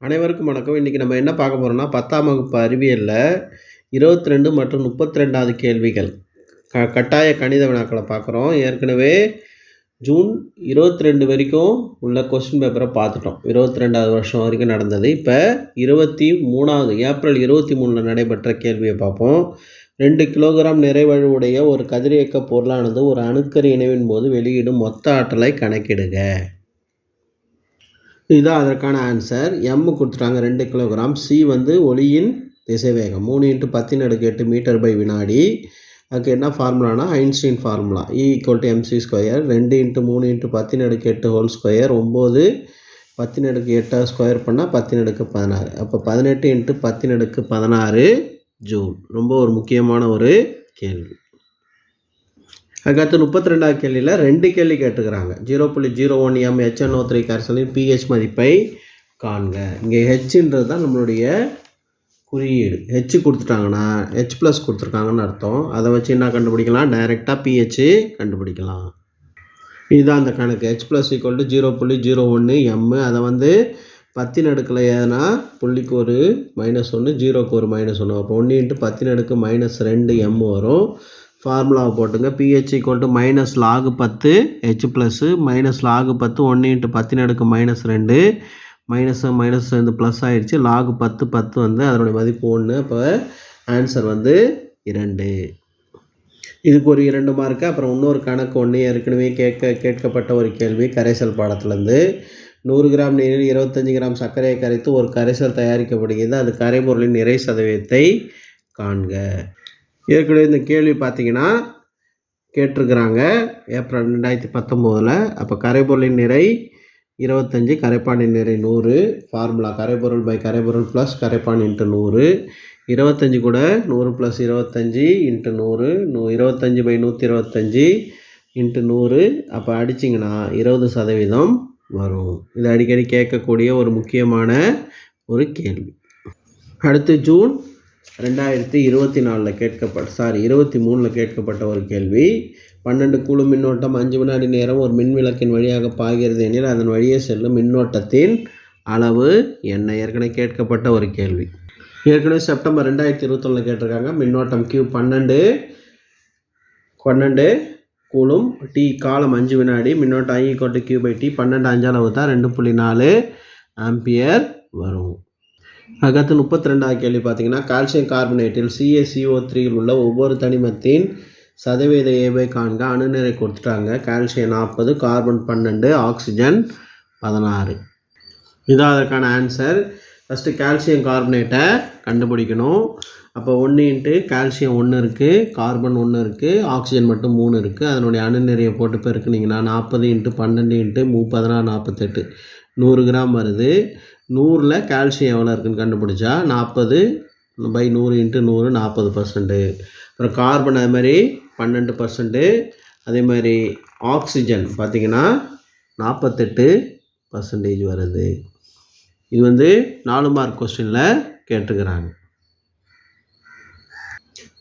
அனைவருக்கும் வணக்கம். இன்னைக்கு நம்ம என்ன பார்க்க போறோம்னா, 10ஆம் வகுப்பு அறிவியல்ல 22 மற்றும் 32வது கேள்விகள். கட்டாய கணித வினாக்கள பார்க்குறோம். ஏற்கனவே ஜூன் 22 வரைக்கும் உள்ள கொஸ்டின் பேப்பர பார்த்துட்டோம். 22வது வருஷம் வரைக்கும் நடந்தது. இப்ப 23வது ஏப்ரல் 23ல நடைபெற்ற கேள்விய பார்ப்போம். 2 கிலோகிராம் நிறைவழுவுடைய ஒரு கதிரியக்க பொருளானது ஒரு அணுக்கரு இணைவின் போது வெளியிடும் மொத்த ஆற்றலை கணக்கிடுக. இதுதான் அதற்கான ஆன்சர். M கொடுத்துட்டாங்க 2 கிலோகிராம். C வந்து ஒளியின் திசைவேகம் 3 × 10⁸ மீட்டர் பை வினாடி. அதுக்கு என்ன ஃபார்முலானா Einstein formula E = mc². 2 × 3 × 10⁸ whole square 9 10⁸8 square பண்ணால் 10⁸16. அப்போ 18 × 10⁸16 ஜூல். ரொம்ப ஒரு முக்கியமான ஒரு கேள்வி. அதுக்கடுத்து 32வது கேள்வியில் 2 கேள்வி கேட்டுக்கிறாங்க. 0.01 m HNO3 கரைசலின் pH மதிப்பை காண்க. இங்கே ஹெச்ன்றது தான் நம்மளுடைய குறியீடு. ஹெச் கொடுத்துட்டாங்கன்னா H+ கொடுத்துருக்காங்கன்னு அர்த்தம். அதை வச்சு என்ன கண்டுபிடிக்கலாம்? டைரெக்டாக pH கண்டுபிடிக்கலாம். இதுதான் அந்த கணக்கு. H+ = 0.01 m. அதை வந்து 10 ஏன்னா புள்ளிக்கு ஒரு -1 ஜீரோக்கு ஒரு -1. அப்போ 1 × 10⁻2 m வரும். ஃபார்முலாவை போட்டுங்க. pH = -log 10 H+, -log 10 1 × 10⁻2 minus வந்து ப்ளஸ் ஆகிடுச்சு. log 10 வந்து அதனுடைய மதிப்பு 1. அப்போ ஆன்சர் வந்து 2. இதுக்கு ஒரு 2 மார்க்கு. அப்புறம் இன்னொரு கணக்கு ஒன்று ஏற்கனவே கேட்கப்பட்ட ஒரு கேள்வி கரைசல் பாடத்துலேருந்து. 100 கிராம் நீரில் 25 கிராம் சர்க்கரையை கரைத்து ஒரு கரைசல் தயாரிக்கப்படுகிறது. அது கரைபொருளின் நிறை சதவீதத்தை காண்க. ஏற்கனவே இந்த கேள்வி பார்த்தீங்கன்னா கேட்டிருக்கிறாங்க ஏப்ரல் 2019. அப்போ கரைபொருளின் நிறை 25, கரைப்பானின் நிறை 100. ஃபார்முலா கரைபொருள் பை கரைபொருள் ப்ளஸ் கரைப்பான் × 100. 25 கூட 100 + 25 × 100 25/125 × 100. அப்போ அடிச்சிங்கன்னா 20% வரும். இது அடிக்கடி கேட்கக்கூடிய ஒரு முக்கியமான ஒரு கேள்வி. அடுத்து ஜூன் 2024 23ல் கேட்கப்பட்ட ஒரு கேள்வி. 12 கூலும் மின்னோட்டம் 5 வினாடி நேரம் ஒரு மின் விளக்கின் வழியாக பாய்கிறது எனில் அதன் வழியே செல்லும் மின்னோட்டத்தின் அளவு என்ன? ஏற்கனவே கேட்கப்பட்ட ஒரு கேள்வி. ஏற்கனவே செப்டம்பர் 2021 கேட்டிருக்காங்க. மின்னோட்டம் Q 12 கூலும், T காலம் 5 வினாடி, மின்னோட்டம் I = Q/T. 12 5ஆல் வகுத்தா 2.4 ஆம்பியர் வரும். அதுக்கடுத்து 32வது கேள்வி பார்த்தீங்கன்னா கால்சியம் கார்பனேட்டில் CaCO3 உள்ள ஒவ்வொரு தனிமத்தின் சதவீத ஏவை காண்க. அணுநிறை கொடுத்துட்டாங்க. Calcium 40, carbon 12, oxygen 16. இதுதான் அதற்கான ஆன்சர். ஃபஸ்ட்டு கால்சியம் கார்பனேட்டை கண்டுபிடிக்கணும். அப்போ 1 × கால்சியம் 1 இருக்குது, கார்பன் 1 இருக்குது, ஆக்சிஜன் மட்டும் 3 இருக்குது. அதனுடைய அணுநிறையை போட்டு பெருக்குனிங்கன்னா 40 × 12 × 16 48 100 கிராம் வருது. 100ல் கால்சியம் எவ்வளோ இருக்குதுன்னு கண்டுபிடிச்சா 40/100 × 100 40%. அப்புறம் கார்பன் அது மாதிரி 12%. அதே மாதிரி ஆக்சிஜன் பார்த்திங்கன்னா 48% வருது. இது வந்து 4 மார்க் கொஸ்டினில் கேட்டுக்கிறாங்க.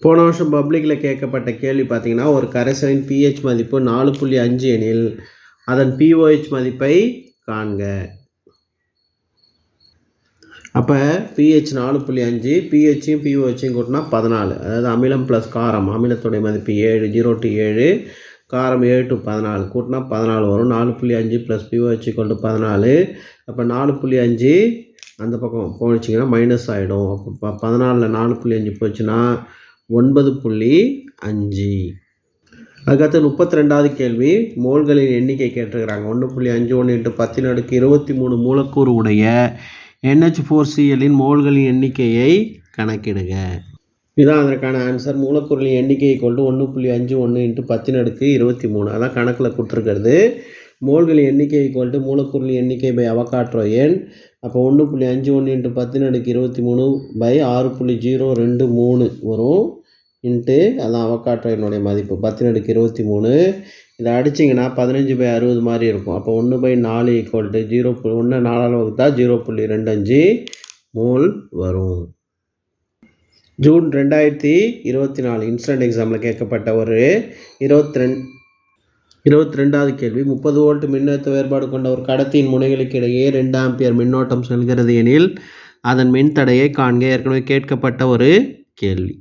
போன வருஷம் பப்ளிக்கில் கேட்கப்பட்ட கேள்வி பார்த்திங்கன்னா ஒரு கரைசலின் pH மதிப்பு 4.5 எனில் அதன் pOH மதிப்பை காண்க. அப்போ pH 4.5, pHயும் pOHயும் கூட்டினா 14. அதாவது அமிலம் ப்ளஸ் காரம். அமிலத்துடைய மதிப்பு 7, 0 to 7, காரம் 7 to 14 கூட்டினா 14 வரும். 4.5 + pOH = 14. அப்போ 4.5 அந்த பக்கம் போனிச்சிங்கன்னா மைனஸ் ஆகிடும். அப்போ 14ல் 4.5 போச்சுன்னா 9.5. அதுக்கடுத்து 32வது கேள்வி மோல்களின் எண்ணிக்கை கேட்டிருக்கிறாங்க. 1.51 × 10⁻23 மூலக்கூறு உடைய NH4Clன் மோல்களின் எண்ணிக்கையை கணக்கிடுக. இதுதான் அதற்கான ஆன்சர். மூலக்கூறுகளின் எண்ணிக்கை = 1.51 × 10⁻23. அதான் கணக்கில் கொடுத்துருக்கிறது. மோல்களின் எண்ணிக்கை = மூலக்கூறுகளின் எண்ணிக்கை பை அவகாட்ரோ எண். அப்போ 1.51 × 10⁻23 6.023 வரும். அதான் அவகாட்ரோ எண்ணுடைய மதிப்பு 10⁻23. இதை அடிச்சிங்கன்னா 15/60 மாதிரி இருக்கும். அப்போ 1/4 = 0. 4ஆல் வகுத்தா 0.25 மோல் வரும். ஜூன் 2024 இன்ஸ்டன்ட் எக்ஸாமில் கேட்கப்பட்ட ஒரு 22வது கேள்வி 30 வோல்ட் மின்னழுத்த வேறுபாடு கொண்ட ஒரு கடத்தியின் முனைகளுக்கு இடையே 2 ஆம்பியர் மின்னோட்டம் செல்கிறது எனில் அதன் மின்தடையை காண்க. ஏற்கனவே கேட்கப்பட்ட ஒரு கேள்வி.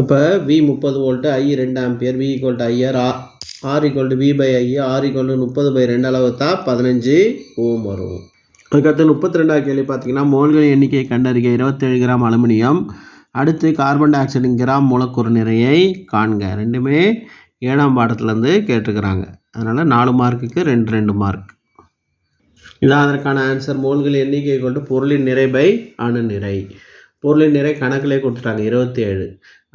அப்போ V 30 volt, I 2 ampere, V = IR, R = V/I, R = 30/2 அளவு தான் 15 ஓம் வரும். அதுக்கடுத்து 32வது கேள்வி பார்த்தீங்கன்னா, மோல்களின் எண்ணிக்கையை கண்டறிக. 27 கிராம் அலுமினியம். அடுத்து கார்பன் டை ஆக்சைடின் கிராம் மூலக்கூறு நிறையை காண்க. ரெண்டுமே 7ஆம் பாடத்துலேருந்து கேட்டுக்கிறாங்க. அதனால் 4 மார்க்குக்கு 2 மார்க். இதான் அதற்கான ஆன்சர். மோல்களின் எண்ணிக்கை கொண்டு பொருளின் நிறை பை அணு நிறை. பொருளின் நிறை கணக்கிலே கொடுத்துட்டாங்க 27.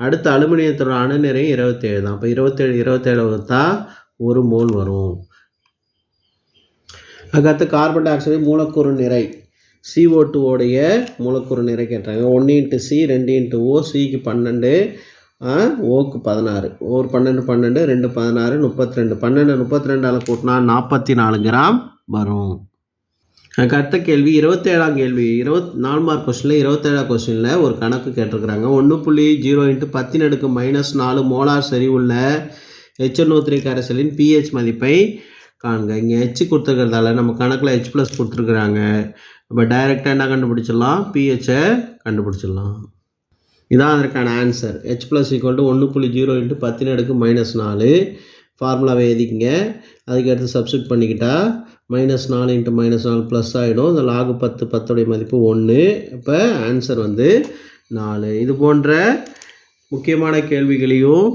அடுத்து அலுமினியத்தோட அணு நிறை 27 தான். அப்போ 27 வகுத்தா 1 மோல் வரும். அதுக்கடுத்து கார்பன் டை ஆக்சைடு மூலக்கூறு நிறை CO2 உடைய மூலக்கூறு நிறை கேட்டாங்க. 1 × C 2 × O. Cக்கு 12, ஓக்கு 16. ஒரு 12 12 2 16 32. 12 32ஆல் கூட்டினா 44 கிராம் வரும். அதுக்கு அடுத்த கேள்வி 27ஆம் கேள்வி. 4 மார்க் கொஸ்டினில் 27ஆம் கொஸ்டினில் ஒரு கணக்கு கேட்டிருக்கிறாங்க. 1.0 × 10⁻⁴ மோலார் செறிவுள்ள HNO3 கரைசலின் pH மதிப்பை காண்க. இங்கே H கொடுத்துருக்கிறதால நம்ம கணக்கில் H+ கொடுத்துருக்குறாங்க. இப்போ டைரெக்டாக என்ன கண்டுபிடிச்சிடலாம்? pHஐ கண்டுபிடிச்சிடலாம். இதான் அதற்கான ஆன்சர். H+ = 1.0 × 10⁻⁴. ஃபார்முலாவை எழுதிக்கிங்க. அதுக்கடுத்து சப்ஸ்டியூட் பண்ணிக்கிட்டா -4 × -4 ப்ளஸ் ஆகிடும். இந்த log 10 10உடைய மதிப்பு 1. இப்போ ஆன்சர் 4. இது போன்ற முக்கியமான கேள்விகளையும்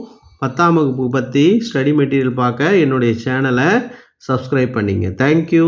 10ஆம் வகுப்பு பற்றி ஸ்டடி மெட்டீரியல் பார்க்க என்னுடைய சேனலை சப்ஸ்கிரைப் பண்ணிங்க. தேங்க்யூ.